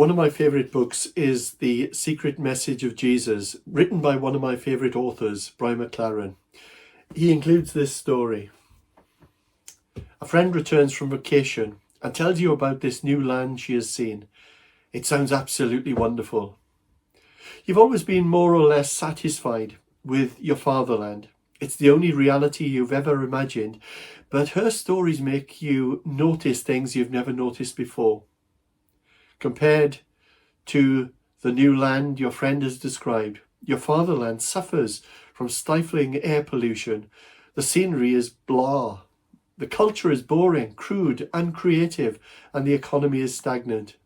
One of my favorite books is The Secret Message of Jesus, written by one of my favorite authors, Brian McLaren. He includes this story. A friend returns from vacation and tells you about this new land she has seen. It sounds absolutely wonderful. You've always been more or less satisfied with your fatherland. It's the only reality you've ever imagined, but her stories make you notice things you've never noticed before. Compared to the new land your friend has described, your fatherland suffers from stifling air pollution. The scenery is blah. The culture is boring, crude, uncreative, and the economy is stagnant.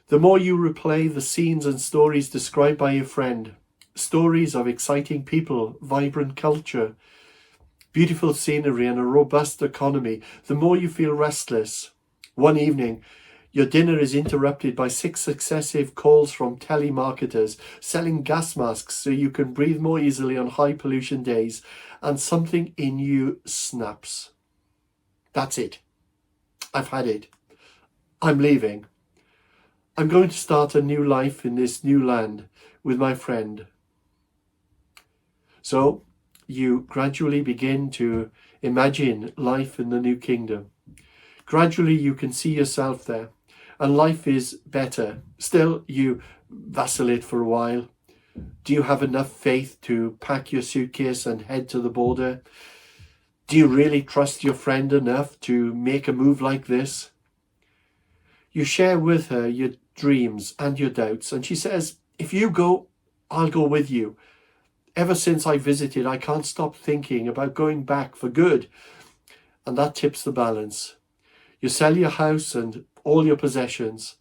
The more you replay the scenes and stories described by your friend, stories of exciting people, vibrant culture, beautiful scenery, and a robust economy, the more you feel restless. One evening, your dinner is interrupted by 6 successive calls from telemarketers selling gas masks so you can breathe more easily on high pollution days, and something in you snaps. That's it. I've had it. I'm leaving. I'm going to start a new life in this new land with my friend. So you gradually begin to imagine life in the new kingdom. Gradually you can see yourself there, and life is better. Still, you vacillate for a while. Do you have enough faith to pack your suitcase and head to the border? Do you really trust your friend enough to make a move like this? You share with her your dreams and your doubts, and she says, if you go, I'll go with you. Ever since I visited, I can't stop thinking about going back for good. And that tips the balance. You sell your house and all your possessions,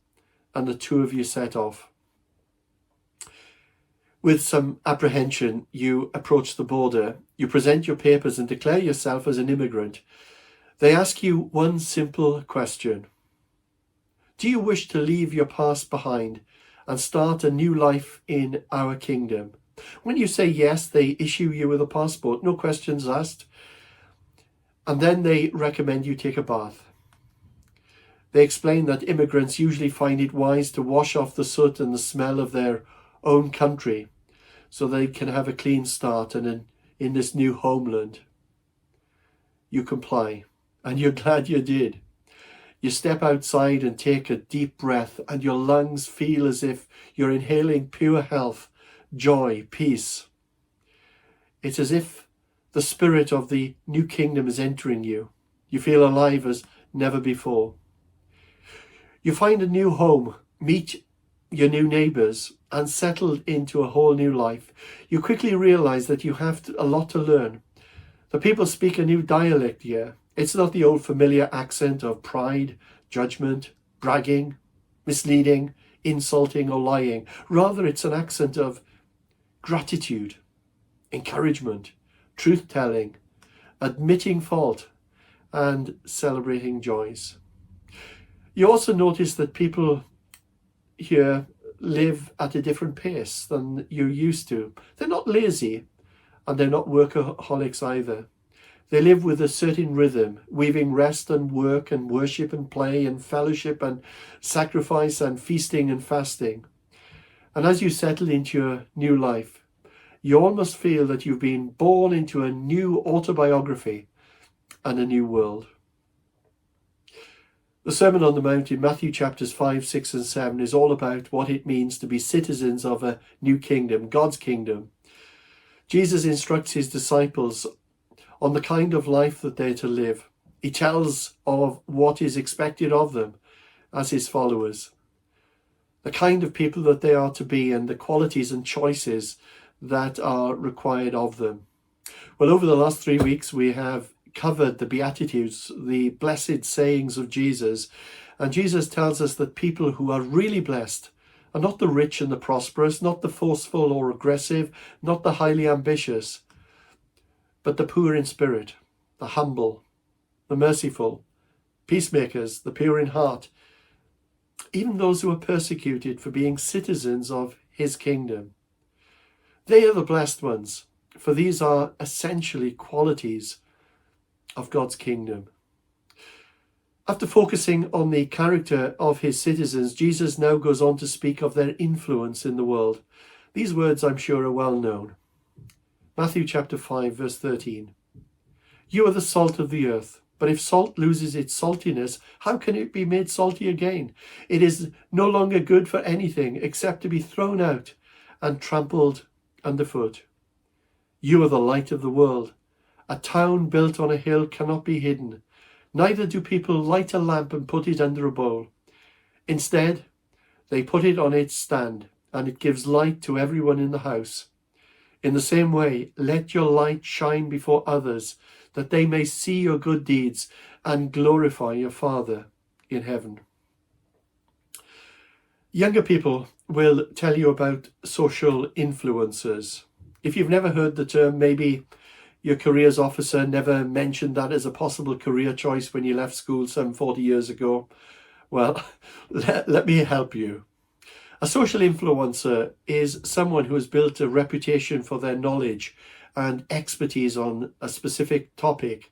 and the two of you set off. With some apprehension, you approach the border. You present your papers and declare yourself as an immigrant. They ask you one simple question. Do you wish to leave your past behind and start a new life in our kingdom? When you say yes, they issue you with a passport, no questions asked. And then they recommend you take a bath. They explain that immigrants usually find it wise to wash off the soot and the smell of their own country so they can have a clean start and in this new homeland. You comply, and you're glad you did. You step outside and take a deep breath, and your lungs feel as if you're inhaling pure health, joy, peace. It's as if the spirit of the new kingdom is entering you. You feel alive as never before. You find a new home, meet your new neighbours, and settle into a whole new life. You quickly realise that you have a lot to learn. The people speak a new dialect here. It's not the old familiar accent of pride, judgment, bragging, misleading, insulting, or lying. Rather, it's an accent of gratitude, encouragement, truth-telling, admitting fault, and celebrating joys. You also notice that people here live at a different pace than you're used to. They're not lazy, and they're not workaholics either. They live with a certain rhythm, weaving rest and work and worship and play and fellowship and sacrifice and feasting and fasting. And as you settle into your new life, you almost feel that you've been born into a new autobiography and a new world. The Sermon on the Mount in Matthew chapters 5, 6 and 7 is all about what it means to be citizens of a new kingdom, God's kingdom. Jesus instructs his disciples on the kind of life that they're to live. He tells of what is expected of them as his followers, the kind of people that they are to be, and the qualities and choices that are required of them. Well, over the last 3 weeks, we have covered the Beatitudes, the blessed sayings of Jesus. And Jesus tells us that people who are really blessed are not the rich and the prosperous, not the forceful or aggressive, not the highly ambitious, but the poor in spirit, the humble, the merciful, peacemakers, the pure in heart, even those who are persecuted for being citizens of his kingdom. They are the blessed ones, for these are essentially qualities of God's kingdom. After focusing on the character of his citizens, Jesus now goes on to speak of their influence in the world. These words, I'm sure, are well known. Matthew chapter 5, verse 13. You are the salt of the earth, but if salt loses its saltiness, how can it be made salty again? It is no longer good for anything except to be thrown out and trampled underfoot. You are the light of the world. A town built on a hill cannot be hidden. Neither do people light a lamp and put it under a bowl. Instead, they put it on its stand, and it gives light to everyone in the house. In the same way, let your light shine before others, that they may see your good deeds and glorify your Father in heaven. Younger people will tell you about social influencers. If you've never heard the term, maybe your careers officer never mentioned that as a possible career choice when you left school some 40 years ago. Well, let me help you. A social influencer is someone who has built a reputation for their knowledge and expertise on a specific topic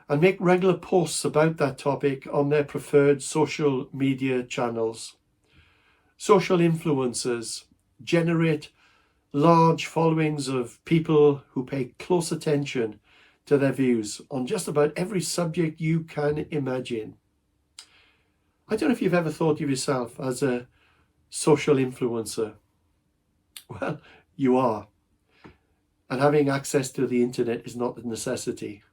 and make regular posts about that topic on their preferred social media channels. Social influencers generate large followings of people who pay close attention to their views on just about every subject you can imagine. I don't know if you've ever thought of yourself as a social influencer. Well, you are. And having access to the internet is not a necessity.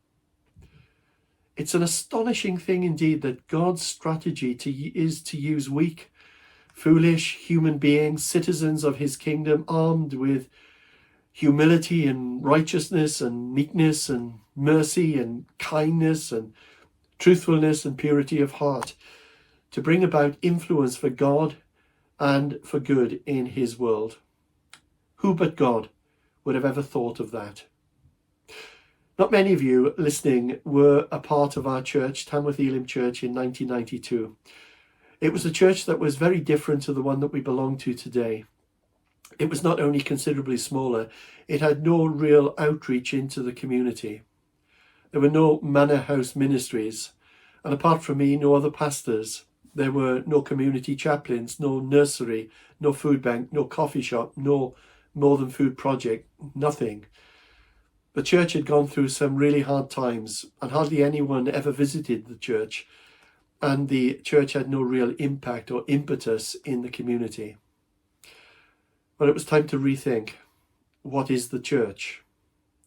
It's an astonishing thing indeed that God's strategy is to use weak, foolish human beings, citizens of his kingdom, armed with humility and righteousness and meekness and mercy and kindness and truthfulness and purity of heart, to bring about influence for God and for good in his world. Who but God would have ever thought of that? Not many of you listening were a part of our church, Tamworth Elim Church, in 1992. It was a church that was very different to the one that we belong to today. It was not only considerably smaller, it had no real outreach into the community. There were no manor house ministries, and apart from me, no other pastors. There were no community chaplains, no nursery, no food bank, no coffee shop, no more than food project, nothing. The church had gone through some really hard times, and hardly anyone ever visited the church. And the church had no real impact or impetus in the community. But it was time to rethink. What is the church?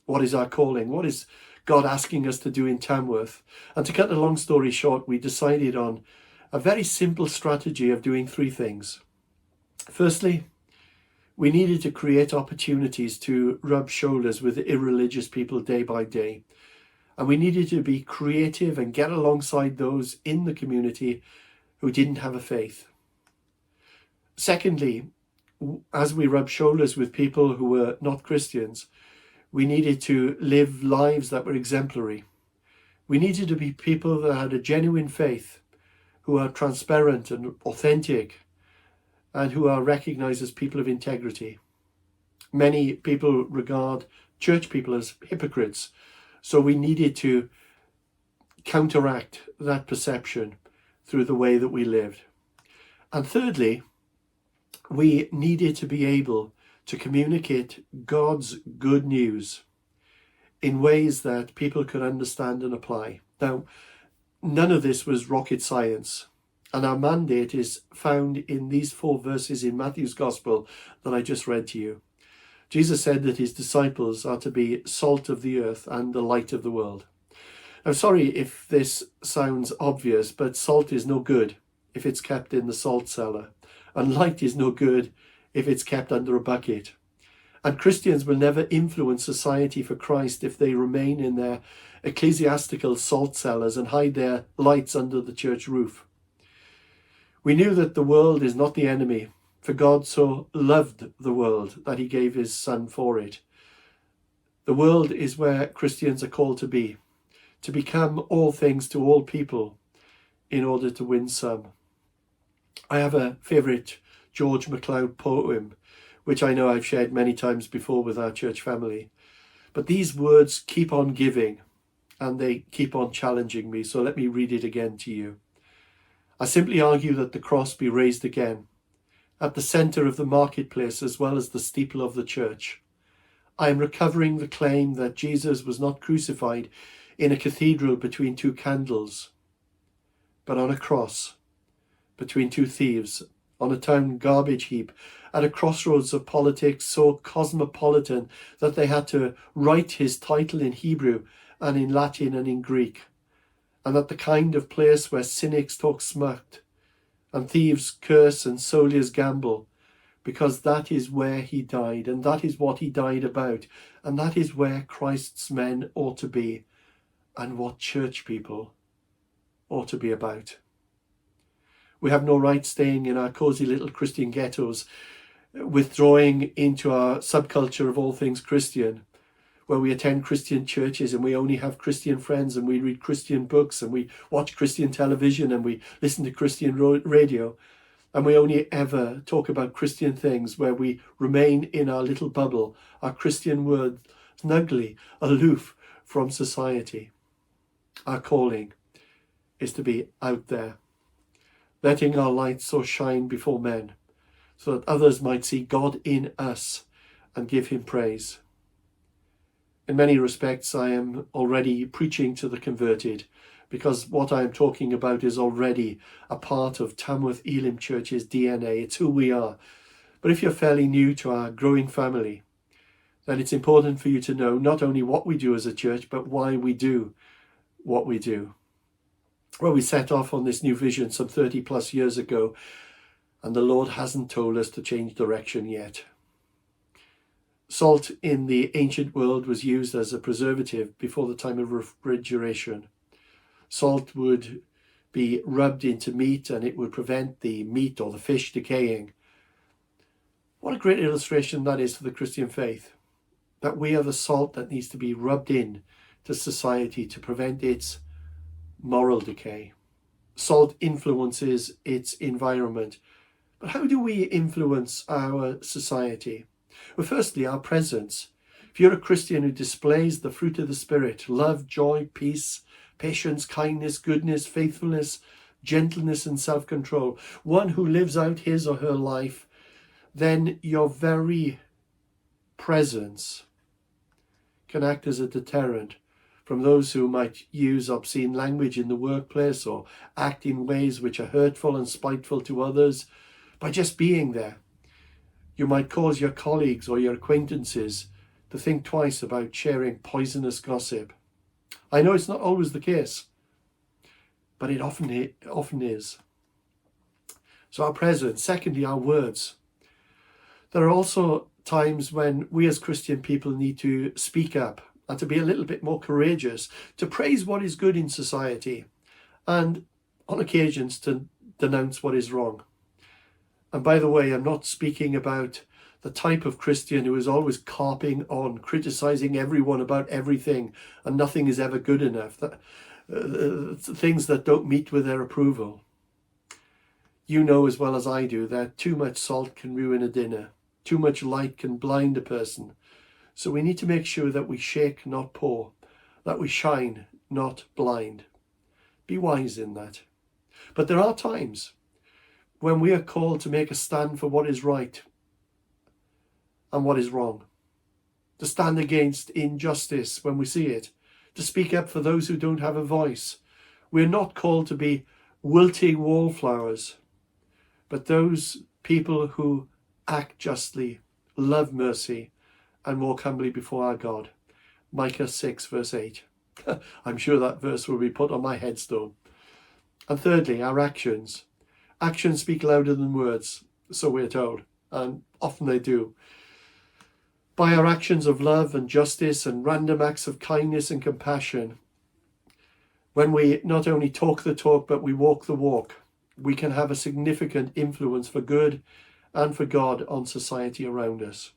What is our calling? What is God asking us to do in Tamworth? And to cut a long story short, we decided on a very simple strategy of doing three things. Firstly, we needed to create opportunities to rub shoulders with irreligious people day by day. And we needed to be creative and get alongside those in the community who didn't have a faith. Secondly, as we rub shoulders with people who were not Christians, we needed to live lives that were exemplary. We needed to be people that had a genuine faith, who are transparent and authentic, and who are recognized as people of integrity. Many people regard church people as hypocrites, so we needed to counteract that perception through the way that we lived. And thirdly, we needed to be able to communicate God's good news in ways that people could understand and apply. Now, none of this was rocket science, and our mandate is found in these 4 verses in Matthew's Gospel that I just read to you. Jesus said that his disciples are to be salt of the earth and the light of the world. I'm sorry if this sounds obvious, but salt is no good if it's kept in the salt cellar, and light is no good if it's kept under a bucket. And Christians will never influence society for Christ if they remain in their ecclesiastical salt cellars and hide their lights under the church roof. We knew that the world is not the enemy, for God so loved the world that he gave his Son for it. The world is where Christians are called to become all things to all people in order to win some. I have a favourite George MacLeod poem, which I know I've shared many times before with our church family. But these words keep on giving, and they keep on challenging me, so let me read it again to you. I simply argue that the cross be raised again, at the centre of the marketplace as well as the steeple of the church. I am recovering the claim that Jesus was not crucified in a cathedral between two candles, but on a cross between two thieves, on a town garbage heap, at a crossroads of politics so cosmopolitan that they had to write his title in Hebrew and in Latin and in Greek, and at the kind of place where cynics talk smut and thieves curse and soldiers gamble, because that is where he died, and that is what he died about, and that is where Christ's men ought to be, and what church people ought to be about. We have no right staying in our cosy little Christian ghettos, withdrawing into our subculture of all things Christian, where we attend Christian churches and we only have Christian friends and we read Christian books and we watch Christian television and we listen to Christian radio, and we only ever talk about Christian things, where we remain in our little bubble, our Christian world, snugly aloof from society. Our calling is to be out there, letting our light so shine before men, so that others might see God in us and give him praise. In many respects, I am already preaching to the converted, because what I am talking about is already a part of Tamworth Elim Church's DNA. It's who we are. But if you're fairly new to our growing family, then it's important for you to know not only what we do as a church, but why we do what we do. Well, we set off on this new vision some 30 plus years ago, and the Lord hasn't told us to change direction yet. Salt in the ancient world was used as a preservative before the time of refrigeration. Salt would be rubbed into meat and it would prevent the meat or the fish decaying. What a great illustration that is for the Christian faith, that we are the salt that needs to be rubbed in to society to prevent its moral decay. Salt influences its environment. But how do we influence our society? Well, firstly, our presence. If you're a Christian who displays the fruit of the Spirit, love, joy, peace, patience, kindness, goodness, faithfulness, gentleness and self-control, one who lives out his or her life, then your very presence can act as a deterrent from those who might use obscene language in the workplace or act in ways which are hurtful and spiteful to others. By just being there, you might cause your colleagues or your acquaintances to think twice about sharing poisonous gossip. I know it's not always the case, but it often is. So our presence. Secondly, our words. There are also times when we as Christian people need to speak up and to be a little bit more courageous, to praise what is good in society, and on occasions to denounce what is wrong. And by the way, I'm not speaking about the type of Christian who is always carping on, criticizing everyone about everything, and nothing is ever good enough. Things that don't meet with their approval. You know as well as I do that too much salt can ruin a dinner. Too much light can blind a person. So we need to make sure that we shake, not pour, that we shine, not blind. Be wise in that. But there are times when we are called to make a stand for what is right and what is wrong, to stand against injustice when we see it, to speak up for those who don't have a voice. We're not called to be wilting wallflowers, but those people who act justly, love mercy, and walk humbly before our God. Micah 6 verse 8. I'm sure that verse will be put on my headstone. And thirdly, our actions. Actions speak louder than words, so we're told, and often they do. By our actions of love and justice and random acts of kindness and compassion, when we not only talk the talk but we walk the walk, we can have a significant influence for good and for God on society around us.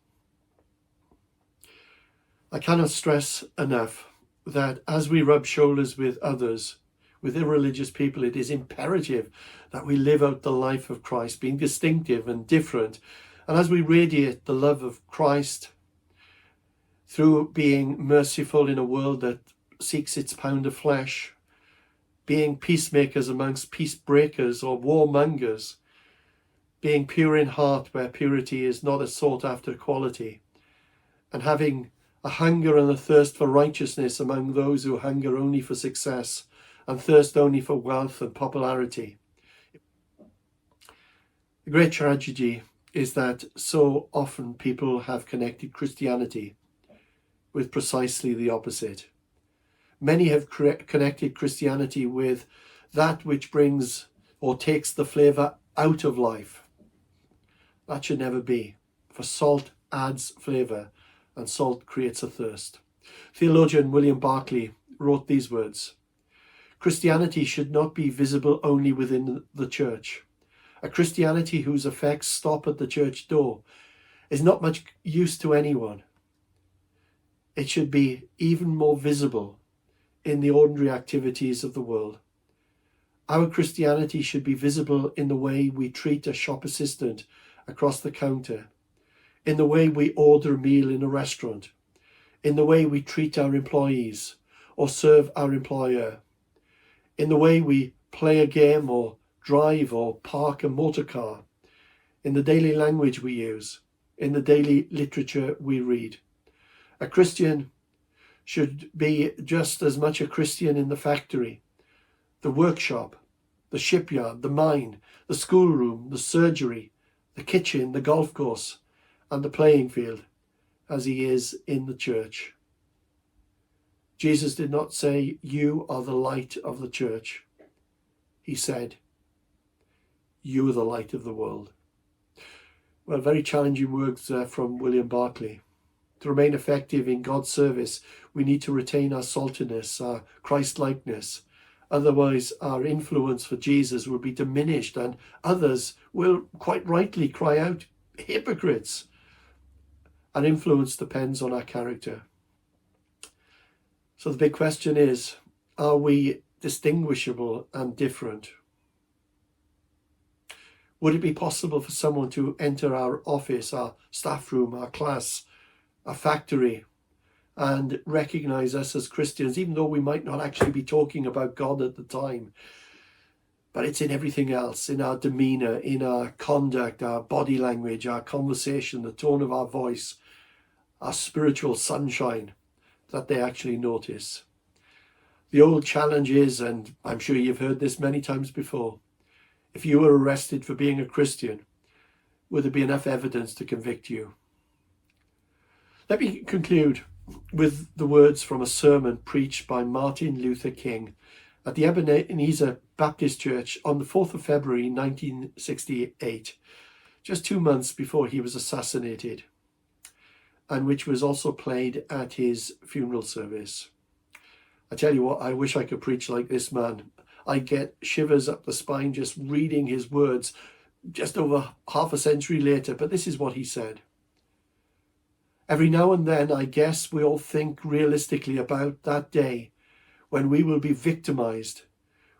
I cannot stress enough that as we rub shoulders with others, with irreligious people, it is imperative that we live out the life of Christ, being distinctive and different. And as we radiate the love of Christ through being merciful in a world that seeks its pound of flesh, being peacemakers amongst peace breakers or warmongers, being pure in heart where purity is not a sought after quality, and having a hunger and a thirst for righteousness among those who hunger only for success and thirst only for wealth and popularity. The great tragedy is that so often people have connected Christianity with precisely the opposite. Many have connected Christianity with that which brings or takes the flavour out of life. That should never be, for salt adds flavour and salt creates a thirst. Theologian William Barclay wrote these words: Christianity should not be visible only within the church. A Christianity whose effects stop at the church door is not much use to anyone. It should be even more visible in the ordinary activities of the world. Our Christianity should be visible in the way we treat a shop assistant across the counter, in the way we order a meal in a restaurant, in the way we treat our employees or serve our employer, in the way we play a game or drive or park a motor car, in the daily language we use, in the daily literature we read. A Christian should be just as much a Christian in the factory, the workshop, the shipyard, the mine, the schoolroom, the surgery, the kitchen, the golf course, and the playing field, as he is in the church. Jesus did not say, "You are the light of the church." He said, "You are the light of the world." Well, very challenging words from William Barclay. To remain effective in God's service, we need to retain our saltiness, our Christ-likeness. Otherwise, our influence for Jesus will be diminished and others will quite rightly cry out, "Hypocrites!" Our influence depends on our character. So the big question is, are we distinguishable and different? Would it be possible for someone to enter our office, our staff room, our class, our factory, and recognize us as Christians, even though we might not actually be talking about God at the time? But it's in everything else, in our demeanor, in our conduct, our body language, our conversation, the tone of our voice, our spiritual sunshine, that they actually notice. The old challenge is, and I'm sure you've heard this many times before, if you were arrested for being a Christian, would there be enough evidence to convict you? Let me conclude with the words from a sermon preached by Martin Luther King at the Ebenezer Baptist Church on the 4th of February 1968, just 2 months before he was assassinated, and which was also played at his funeral service. I tell you what, I wish I could preach like this man. I get shivers up the spine just reading his words just over half a century later, but this is what he said. Every now and then, I guess we all think realistically about that day when we will be victimized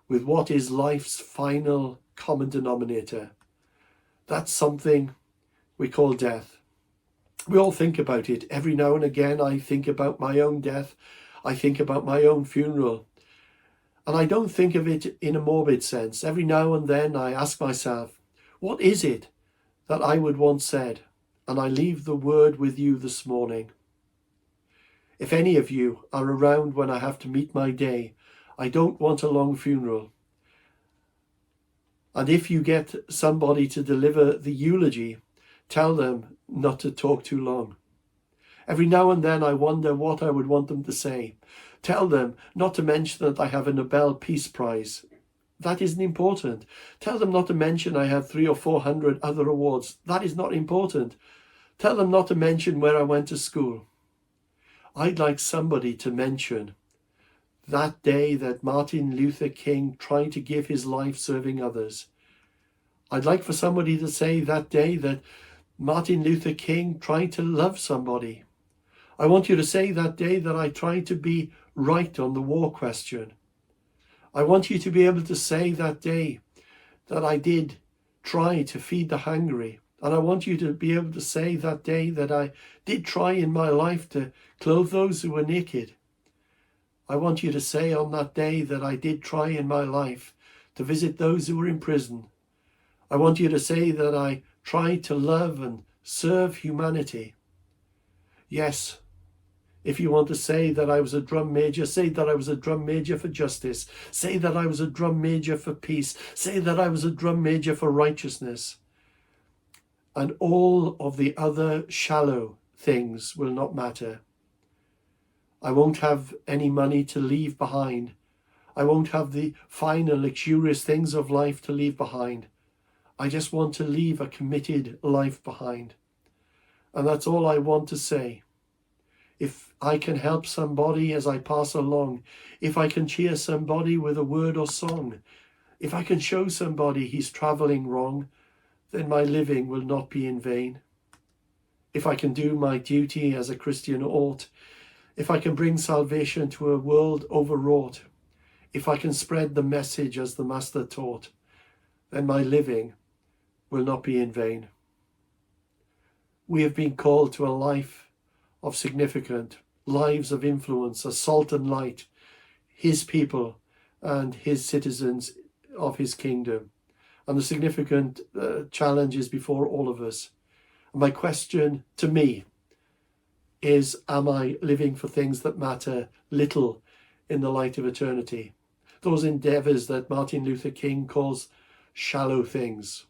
with what is life's final common denominator. That's something we call death. We all think about it. Every now and again, I think about my own death. I think about my own funeral. And I don't think of it in a morbid sense. Every now and then I ask myself, what is it that I would once said? And I leave the word with you this morning. If any of you are around when I have to meet my day, I don't want a long funeral. And if you get somebody to deliver the eulogy, tell them not to talk too long. Every now and then I wonder what I would want them to say. Tell them not to mention that I have a Nobel Peace Prize. That isn't important. Tell them not to mention I have 300 or 400 other awards. That is not important. Tell them not to mention where I went to school. I'd like somebody to mention that day that Martin Luther King tried to give his life serving others. I'd like for somebody to say that day that Martin Luther King tried to love somebody. I want you to say that day that I tried to be right on the war question. I want you to be able to say that day that I did try to feed the hungry. And I want you to be able to say that day that I did try in my life to clothe those who were naked. I want you to say on that day that I did try in my life to visit those who were in prison. I want you to say that I tried to love and serve humanity. Yes, if you want to say that I was a drum major, say that I was a drum major for justice. Say that I was a drum major for peace. Say that I was a drum major for righteousness. And all of the other shallow things will not matter. I won't have any money to leave behind. I won't have the fine and luxurious things of life to leave behind. I just want to leave a committed life behind. And that's all I want to say. If I can help somebody as I pass along, if I can cheer somebody with a word or song, if I can show somebody he's travelling wrong, then my living will not be in vain. If I can do my duty as a Christian ought, if I can bring salvation to a world overwrought, if I can spread the message as the Master taught, then my living will not be in vain. We have been called to a life of significant lives of influence, as salt and light, his people and his citizens of his kingdom. And the significant challenges before all of us. And my question to me is, am I living for things that matter little in the light of eternity? Those endeavours that Martin Luther King calls shallow things.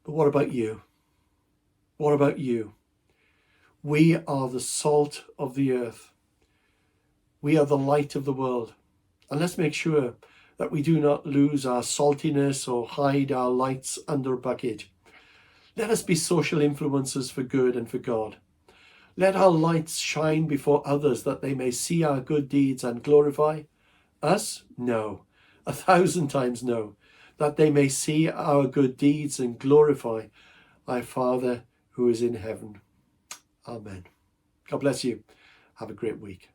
But what about you? What about you? We are the salt of the earth. We are the light of the world. And let's make sure that we do not lose our saltiness or hide our lights under a bucket. Let us be social influencers for good and for God. Let our lights shine before others that they may see our good deeds and glorify us? No, 1,000 times no. That they may see our good deeds and glorify our Father who is in heaven. Amen. God bless you. Have a great week.